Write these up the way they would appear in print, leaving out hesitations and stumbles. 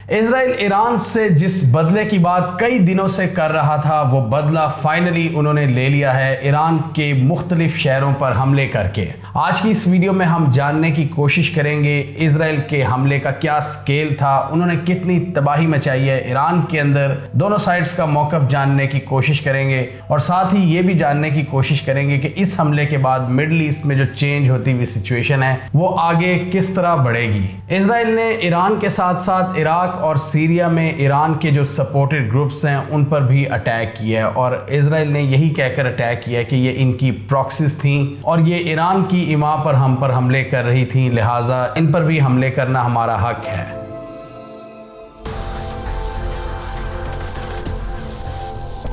Israel Iran से जिस बदले की बात कई दिनों से कर रहा था, वो बदला फाइनली उन्होंने ले लिया है ईरान के मुख्तलिफ शहरों पर हमले करके। आज की इस वीडियो में हम जानने की कोशिश करेंगे इजराइल के हमले का क्या स्केल था, उन्होंने कितनी तबाही मचाई है ईरान के अंदर। दोनों साइड्स का मौक़िफ़ जानने की कोशिश करेंगे और साथ ही ये भी जानने की कोशिश करेंगे कि इस हमले के बाद मिडल ईस्ट में जो चेंज होती हुई सिचुएशन है वो आगे किस तरह बढ़ेगी। इजराइल ने ईरान के साथ साथ इराक और सीरिया में ईरान के जो सपोर्टेड ग्रुप्स हैं उन पर भी अटैक किया है और इजराइल ने यही कहकर अटैक किया कि ये इनकी प्रॉक्सीज थी और ये ईरान की इमा पर हम पर हमले कर रही थी, लिहाजा इन पर भी हमले करना हमारा हक है।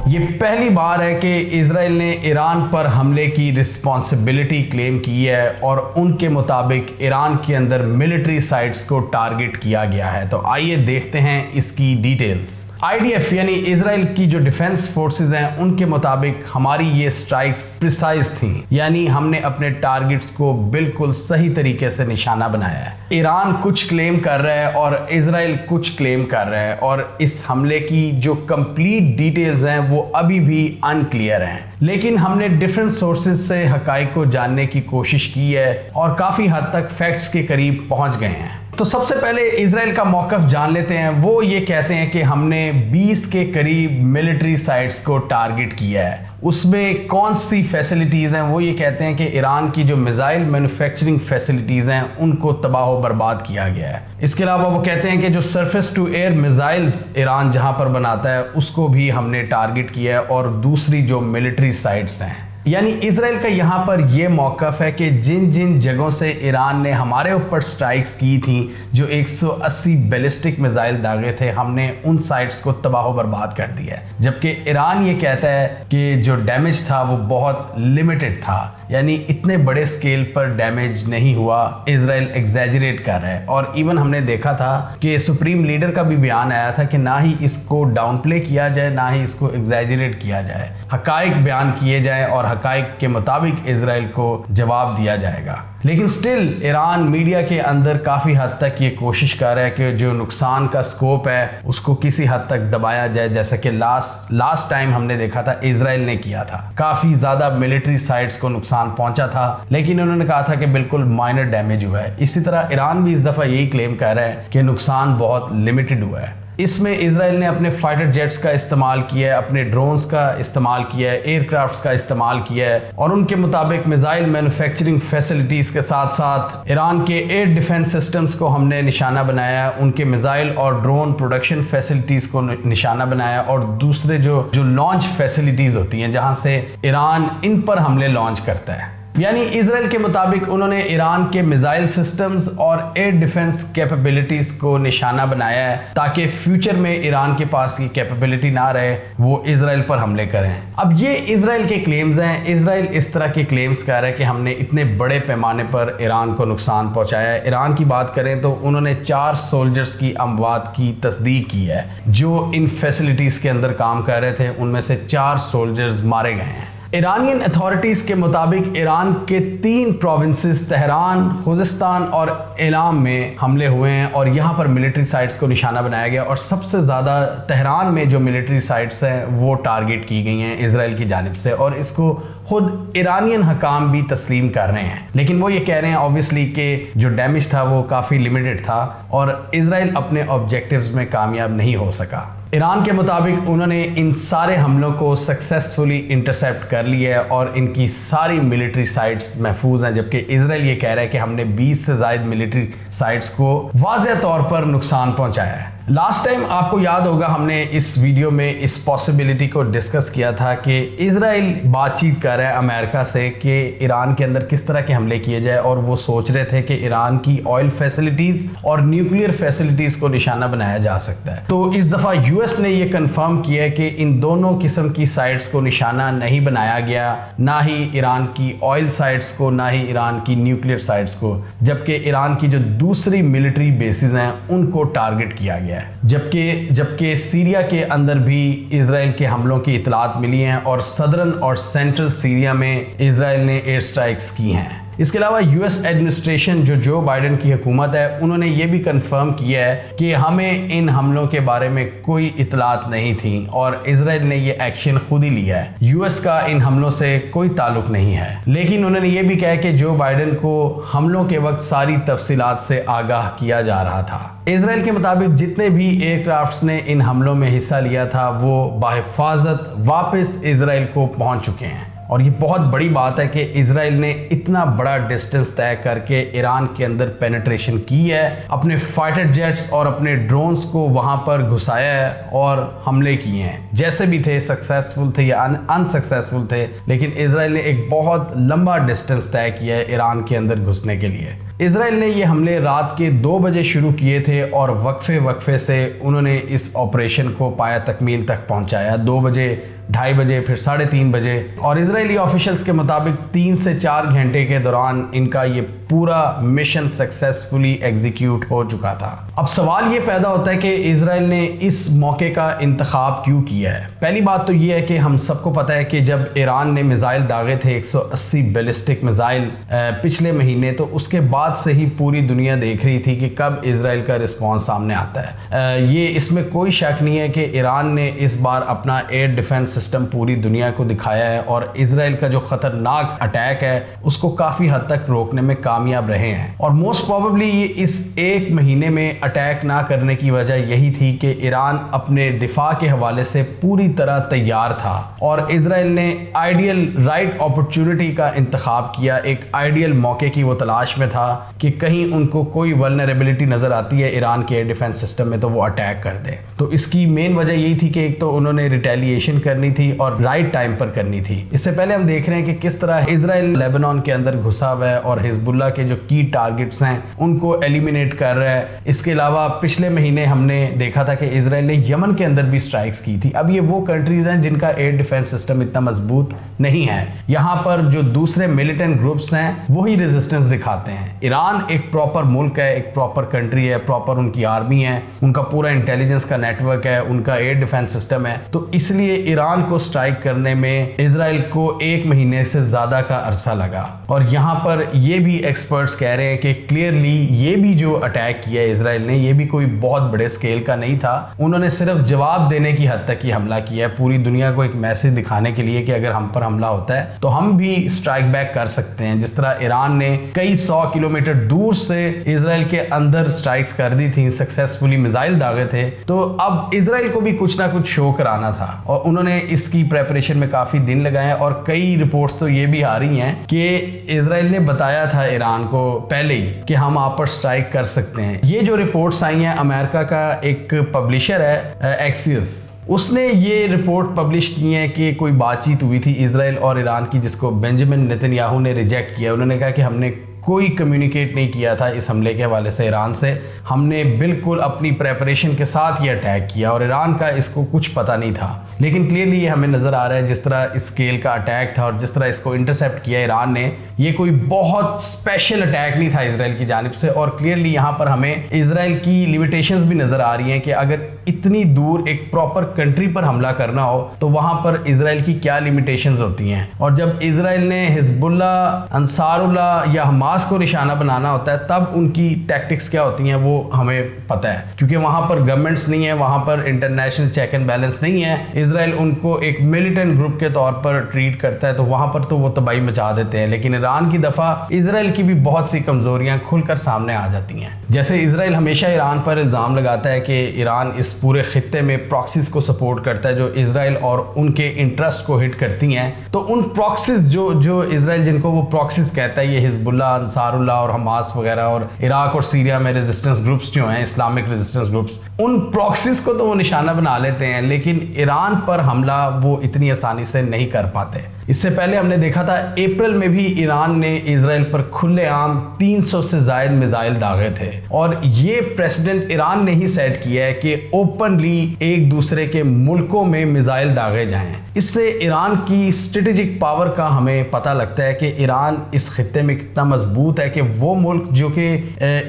ये पहली बार है कि इजराइल ने ईरान पर हमले की रिस्पॉन्सिबिलिटी क्लेम की है और उनके मुताबिक ईरान के अंदर मिलिट्री साइट्स को टारगेट किया गया है। तो आइए देखते हैं इसकी डिटेल्स। IDF यानी इजराइल की जो डिफेंस फोर्सेस हैं उनके मुताबिक हमारी ये स्ट्राइक्स प्रिसाइज थी, यानी हमने अपने टारगेट्स को बिल्कुल सही तरीके से निशाना बनाया है। ईरान कुछ क्लेम कर रहा है और इजराइल कुछ क्लेम कर रहा है और इस हमले की जो कंप्लीट डिटेल्स हैं वो अभी भी अनक्लियर हैं, लेकिन हमने डिफरेंट सोर्सेज से हकाइक को जानने की कोशिश की है और काफ़ी हद तक फैक्ट्स के करीब पहुंच गए हैं। तो सबसे पहले इजराइल का मौक़िफ़ जान लेते हैं। वो ये कहते हैं कि हमने 20 के करीब मिलिट्री साइट्स को टारगेट किया है। उसमें कौन सी फैसिलिटीज़ हैं, वो ये कहते हैं कि ईरान की जो मिसाइल मैन्युफैक्चरिंग फैसिलिटीज़ हैं उनको तबाह व बर्बाद किया गया है। इसके अलावा वो कहते हैं कि जो surface to air missiles Iran जहां पर बनाता है उसको भी हमने टारगेट किया है और दूसरी जो मिलिट्री साइट्स हैं, यानी इजराइल का यहाँ पर यह मौक़िफ़ है कि जिन जिन जगहों से ईरान ने हमारे ऊपर स्ट्राइक्स की थी, जो 180 बैलिस्टिक मिसाइल दागे थे, हमने उन साइट्स को तबाह बर्बाद कर दिया है। जबकि ईरान ये कहता है कि जो डैमेज था वो बहुत लिमिटेड था, यानी इतने बड़े स्केल पर डैमेज नहीं हुआ। इजराइल एग्जैजरेट कर रहा है और इवन हमने देखा था कि सुप्रीम लीडर का भी बयान आया था कि ना ही इसको डाउन प्ले किया जाए ना ही इसको एग्जैजरेट किया जाए, हकाइक बयान किए जाए और हकाइक के मुताबिक इजराइल को जवाब दिया जाएगा। लेकिन स्टिल ईरान मीडिया के अंदर काफ़ी हद तक ये कोशिश कर रहा है कि जो नुकसान का स्कोप है उसको किसी हद तक दबाया जाए, जैसा कि लास्ट टाइम हमने देखा था इजराइल ने किया था। काफ़ी ज़्यादा मिलिट्री साइट्स को नुकसान पहुंचा था, लेकिन उन्होंने कहा था कि बिल्कुल माइनर डैमेज हुआ है। इसी तरह ईरान भी इस दफ़ा यही क्लेम कर रहा है कि नुकसान बहुत लिमिटेड हुआ है। इसमें इजराइल ने अपने फाइटर जेट्स का इस्तेमाल किया है, अपने ड्रोन्स का इस्तेमाल किया है, एयरक्राफ्ट्स का इस्तेमाल किया है और उनके मुताबिक मिसाइल मैन्युफैक्चरिंग फैसिलिटीज़ के साथ साथ ईरान के एयर डिफेंस सिस्टम्स को हमने निशाना बनाया, उनके मिसाइल और ड्रोन प्रोडक्शन फैसिलिटीज़ को निशाना बनाया और दूसरे जो लॉन्च फैसिलिटीज़ होती हैं जहां से ईरान इन पर हमले लॉन्च करता है। यानी इजराइल के मुताबिक उन्होंने ईरान के मिसाइल सिस्टम्स और एयर डिफेंस कैपेबिलिटीज को निशाना बनाया है ताकि फ्यूचर में ईरान के पास ये कैपेबिलिटी ना रहे, वो इजराइल पर हमले करें। अब ये इजराइल के क्लेम्स हैं। इजराइल इस तरह के क्लेम्स कर रहा है कि हमने इतने बड़े पैमाने पर ईरान को नुकसान पहुंचाया है। ईरान की बात करें तो उन्होंने 4 सोल्जर्स की अमवात की तस्दीक की है जो इन फैसिलिटीज़ के अंदर काम कर रहे थे, उनमें से 4 सोल्जर्स मारे गए हैं। ईरानियन अथॉरिटीज़ के मुताबिक ईरान के 3 प्रोविंसेस तेहरान, खुजिस्तान और इलाम में हमले हुए हैं और यहाँ पर मिलिट्री साइट्स को निशाना बनाया गया और सबसे ज़्यादा तेहरान में जो मिलिट्री साइट्स हैं वो टारगेट की गई हैं इजराइल की जानिब से और इसको खुद ईरानियन हकाम भी तस्लीम कर रहे हैं। लेकिन वो ये कह रहे हैं ऑब्वियसली कि जो डैमेज था वो काफ़ी लिमिटेड था और इजराइल अपने ऑब्जेक्टिव्स में कामयाब नहीं हो सका। ईरान के मुताबिक उन्होंने इन सारे हमलों को सक्सेसफुली इंटरसेप्ट कर लिया है और इनकी सारी मिलिट्री साइट्स महफूज हैं, जबकि इजराइल ये कह रहा है कि हमने 20 से ज़ायद मिलिट्री साइट्स को वाज़ेह तौर पर नुकसान पहुंचाया है। लास्ट टाइम आपको याद होगा हमने इस वीडियो में इस पॉसिबिलिटी को डिस्कस किया था कि इजराइल बातचीत कर रहा है अमेरिका से कि ईरान के अंदर किस तरह के हमले किए जाए और वो सोच रहे थे कि ईरान की ऑयल फैसिलिटीज़ और न्यूक्लियर फैसिलिटीज़ को निशाना बनाया जा सकता है। तो इस दफ़ा यूएस ने ये कंफर्म किया है कि इन दोनों किस्म की साइट्स को निशाना नहीं बनाया गया, ना ही ईरान की ऑयल साइट्स को ना ही ईरान की न्यूक्लियर साइट्स को, जबकि ईरान की जो दूसरी मिलिट्री बेसिस हैं उनको टारगेट किया गया। जबकि सीरिया के अंदर भी इजराइल के हमलों की इतलात मिली हैं और सदर्न और सेंट्रल सीरिया में इजराइल ने एयर स्ट्राइक्स की हैं। इसके अलावा यूएस एडमिनिस्ट्रेशन जो बाइडेन की हुकूमत है, उन्होंने ये भी कंफर्म किया है कि हमें इन हमलों के बारे में कोई इतलात नहीं थी और इजराइल ने ये एक्शन खुद ही लिया है। यूएस का इन हमलों से कोई ताल्लुक नहीं है। लेकिन उन्होंने ये भी कहा कि जो बाइडेन को हमलों के वक्त सारी तफसीलात से आगाह किया जा रहा था। इजराइल के मुताबिक जितने भी एयरक्राफ्ट्स ने इन हमलों में हिस्सा लिया था वो बाहिफाजत वापस इजराइल को पहुंच चुके हैं। और ये बहुत बड़ी बात है कि इजराइल ने इतना बड़ा डिस्टेंस तय करके ईरान के अंदर पेनिट्रेशन की है, अपने फाइटर जेट्स और अपने ड्रोन्स को वहां पर घुसाया है और हमले किए हैं। जैसे भी थे, सक्सेसफुल थे या अनसक्सेसफुल थे, लेकिन इजराइल ने एक बहुत लंबा डिस्टेंस तय किया है ईरान के अंदर घुसने के लिए। इजराइल ने ये हमले रात के 2 बजे शुरू किए थे और वक्फे से उन्होंने इस ऑपरेशन को पाया तकमील तक पहुंचाया। 2 बजे, 2:30 बजे, फिर 3:30 बजे। और इजरायली ऑफिशियल्स के मुताबिक 3 से 4 घंटे के दौरान इनका ये पूरा मिशन सक्सेसफुली एग्जीक्यूट हो चुका था। अब सवाल ये पैदा होता है कि इजराइल ने इस मौके का इंतखाब क्यों किया है। पहली बात तो ये है कि हम सबको पता है कि जब ईरान ने मिसाइल दागे थे 180 बैलिस्टिक मिसाइल पिछले महीने, तो उसके बाद से ही पूरी दुनिया देख रही थी कि कब इजराइल का रिस्पॉन्स सामने आता है। ये इसमें कोई शक नहीं है कि ईरान ने इस बार अपना एयर डिफेंस सिस्टम पूरी दुनिया को दिखाया है और इजराइल का जो खतरनाक अटैक है उसको काफ़ी हद तक रोकने में कामयाब रहे हैं। और मोस्ट प्रोबेबली ये इस 1 महीने में अटैक ना करने की वजह यही थी कि ईरान अपने दिफा के हवाले से पूरी तरह तैयार था और इजराइल ने आइडियल राइट अपॉर्चुनिटी का इंतखाब किया। एक आइडियल मौके की वो तलाश में था कि कहीं उनको कोई वल्नरेबिलिटी नजर आती है ईरान के एयर डिफेंस सिस्टम में तो वो अटैक कर दे। तो इसकी मेन वजह यही थी कि एक तो उन्होंने रिटेलिएशन करनी थी और राइट टाइम पर करनी थी। इससे पहले हम देख रहे हैं कि किस तरह इजराइल लेबनान के अंदर घुसा हुआ है और हिजबुल्लाह के जो की टारगेट्स हैं उनको एलिमिनेट कर रहा है। इसके अलावा पिछले महीने हमने देखा था कि इजराइल ने यमन के अंदर भी स्ट्राइक्स की थी। अब ये वो कंट्रीज हैं जिनका एयर डिफेंस सिस्टम इतना मजबूत नहीं है। यहाँ पर जो दूसरे मिलिटेंट ग्रुप्स हैं वही रेजिस्टेंस दिखाते हैं। ईरान एक प्रॉपर मुल्क है, एक प्रॉपर कंट्री है, प्रॉपर उनकी आर्मी है, उनका पूरा इंटेलिजेंस का नेटवर्क है, उनका एयर डिफेंस सिस्टम है। तो इसलिए ईरान को स्ट्राइक करने में इजराइल को 1 महीने से ज्यादा का अरसा लगा। और यहाँ पर ये भी एक्सपर्ट्स कह रहे हैं कि क्लियरली ये भी जो अटैक किया इजराइल ने ये भी कोई बहुत बड़े स्केल का नहीं था। उन्होंने सिर्फ जवाब देने की हद तक ही हमला किया है, पूरी दुनिया को एक मैसेज दिखाने के लिए कि अगर हम पर हमला होता है तो हम भी स्ट्राइक बैक कर सकते हैं। जिस तरह ईरान ने कई 100 किलोमीटर दूर से इजराइल के अंदर स्ट्राइक्स कर दी थी, सक्सेसफुली मिसाइल दागे थे, तो अब इजराइल को भी कुछ ना कुछ शो कराना था और उन्होंने इसकी प्रेपरेशन में काफी दिन लगाए। और कई रिपोर्ट्स तो ये भी आ रही हैं कि इजराइल ने बताया था ईरान को पहले ही कि हम आप पर स्ट्राइक कर सकते हैं। ये जो रिपोर्ट्स आई हैं, अमेरिका का एक पब्लिशर है एक्सियस, उसने ये रिपोर्ट पब्लिश की है कि कोई बातचीत हुई थी इजराइल और ईरान की जिसको बेंजामिन नेतन्याहू ने रिजेक्ट किया। उन्होंने कहा कि हमने कोई कम्युनिकेट नहीं किया था इस हमले के हवाले से ईरान से, हमने बिल्कुल अपनी प्रेपरेशन के साथ ये अटैक किया और ईरान का इसको कुछ पता नहीं था। लेकिन क्लियरली ये हमें नज़र आ रहा है जिस तरह इस स्केल का अटैक था और जिस तरह इसको इंटरसेप्ट किया ईरान ने, ये कोई बहुत स्पेशल अटैक नहीं था इजराइल की जानिब से। और क्लियरली यहाँ पर हमें इजराइल की लिमिटेशंस भी नज़र आ रही हैं कि अगर इतनी दूर एक प्रॉपर कंट्री पर हमला करना हो तो वहाँ पर इजराइल की क्या लिमिटेशंस होती हैं। और जब इजराइल ने हिजबुल्लाह, अंसारुल्लाह या हमास को निशाना बनाना होता है तब उनकी टैक्टिक्स क्या होती हैं वो हमें पता है, क्योंकि वहाँ पर गवर्नमेंट्स नहीं है, वहाँ पर इंटरनेशनल चेक एंड बैलेंस नहीं है। इजराइल उनको एक मिलिटेंट ग्रुप के तौर पर ट्रीट करता है तो वहाँ पर तो वो तबाही मचा देते हैं। लेकिन ईरान की दफ़ा इजराइल की भी बहुत सी कमजोरियां खुलकर सामने आ जाती हैं। जैसे इजराइल हमेशा ईरान पर इल्ज़ाम लगाता है कि ईरान इस पूरे खित्ते में प्रॉक्सीज को सपोर्ट करता है जो इजराइल और उनके इंटरेस्ट को हिट करती हैं। तो उन प्रॉक्सीज जो इजराइल जिनको वो प्रॉक्सीज कहता है, ये हिजबुल्लाह, अंसारुल्लाह और हमास वगैरह और इराक और सीरिया में रेजिस्टेंस ग्रुप्स जो हैं, इस्लामिक रेजिस्टेंस ग्रुप्स, उन प्रॉक्सीज को तो वो निशाना बना लेते हैं लेकिन ईरान पर हमला वो इतनी आसानी से नहीं कर पाते। इससे पहले हमने देखा था अप्रैल में भी ईरान ने इजराइल पर खुलेआम 300 से ज्यादा मिसाइल दागे थे और ये प्रेसिडेंट ईरान ने ही सेट किया है कि ओपनली एक दूसरे के मुल्कों में मिसाइल दागे जाएं। इससे ईरान की स्ट्रेटेजिक पावर का हमें पता लगता है कि ईरान इस खित्ते में कितना मजबूत है कि वो मुल्क जो कि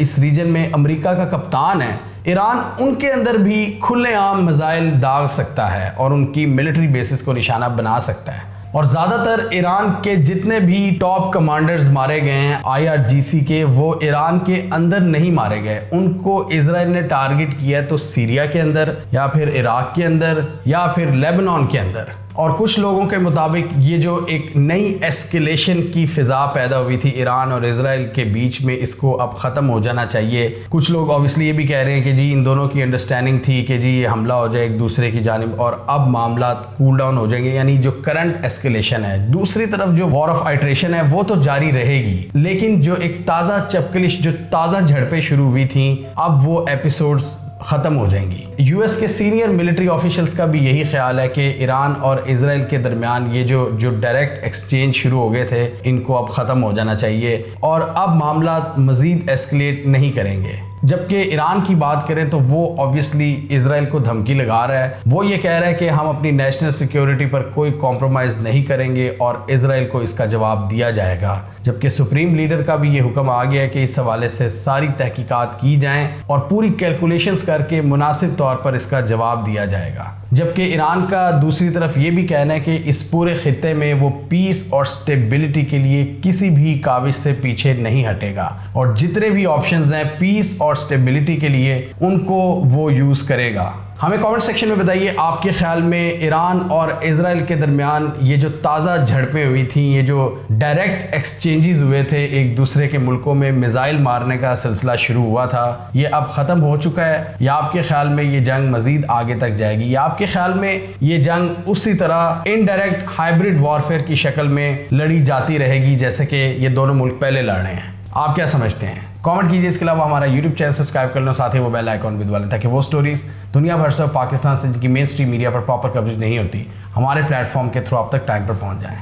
इस रीजन में अमेरिका का कप्तान है, ईरान उनके अंदर भी खुलेआम मिसाइल दाग सकता है और उनकी मिलिट्री बेसिस को निशाना बना सकता है। और ज़्यादातर ईरान के जितने भी टॉप कमांडर्स मारे गए हैं IRGC के, वो ईरान के अंदर नहीं मारे गए। उनको इजराइल ने टारगेट किया तो सीरिया के अंदर या फिर इराक के अंदर या फिर लेबनान के अंदर। और कुछ लोगों के मुताबिक ये जो एक नई एस्केलेशन की फिजा पैदा हुई थी ईरान और इजराइल के बीच में, इसको अब ख़त्म हो जाना चाहिए। कुछ लोग ऑब्वियसली ये भी कह रहे हैं कि जी इन दोनों की अंडरस्टैंडिंग थी कि जी ये हमला हो जाए एक दूसरे की जानिब और अब मामला कूल डाउन हो जाएंगे, यानी जो करंट एस्केलेशन है। दूसरी तरफ जो वॉर ऑफ आइट्रेशन है वो तो जारी रहेगी, लेकिन जो एक ताज़ा चपकलिश, जो ताज़ा झड़पें शुरू हुई थी, अब वो एपिसोड्स खत्म हो जाएंगी। यूएस के सीनियर मिलिट्री ऑफिशियल्स का भी यही ख्याल है कि ईरान और इजराइल के दरमियान ये जो डायरेक्ट एक्सचेंज शुरू हो गए थे, इनको अब ख़त्म हो जाना चाहिए और अब मामला मज़ीद एस्केलेट नहीं करेंगे। जबकि ईरान की बात करें तो वो ऑब्वियसली इजराइल को धमकी लगा रहा है। वो ये कह रहा है कि हम अपनी नेशनल सिक्योरिटी पर कोई कॉम्प्रोमाइज़ नहीं करेंगे और इजराइल को इसका जवाब दिया जाएगा। जबकि सुप्रीम लीडर का भी ये हुक्म आ गया है कि इस हवाले से सारी तहकीकात की जाएं और पूरी कैलकुलेशंस करके मुनासिब तौर पर इसका जवाब दिया जाएगा। जबकि ईरान का दूसरी तरफ ये भी कहना है कि इस पूरे खित्ते में वो पीस और स्टेबिलिटी के लिए किसी भी काविश से पीछे नहीं हटेगा और जितने भी ऑप्शंस हैं पीस और स्टेबिलिटी के लिए, उनको वो यूज़ करेगा। हमें कमेंट सेक्शन में बताइए आपके ख्याल में ईरान और इजराइल के दरमियान ये जो ताज़ा झड़पें हुई थी, ये जो डायरेक्ट एक्सचेंजेस हुए थे, एक दूसरे के मुल्कों में मिसाइल मारने का सिलसिला शुरू हुआ था, ये अब ख़त्म हो चुका है या आपके ख्याल में ये जंग मज़ीद आगे तक जाएगी, या आपके ख्याल में ये जंग उसी तरह इनडायरेक्ट हाइब्रिड वॉरफेयर की शक्ल में लड़ी जाती रहेगी जैसे कि ये दोनों मुल्क पहले लड़ रहे हैं? आप क्या समझते हैं? कमेंट कीजिए। इसके अलावा हमारा यूट्यूब चैनल सब्सक्राइब कर लो, साथ ही वो बेल आइकॉन भी दबा लें ताकि वो स्टोरीज दुनिया भर से पाकिस्तान से जिनकी मेन स्ट्रीम मीडिया पर प्रॉपर कवरेज नहीं होती, हमारे प्लेटफॉर्म के थ्रू आप तक टाइम पर पहुंच जाएं।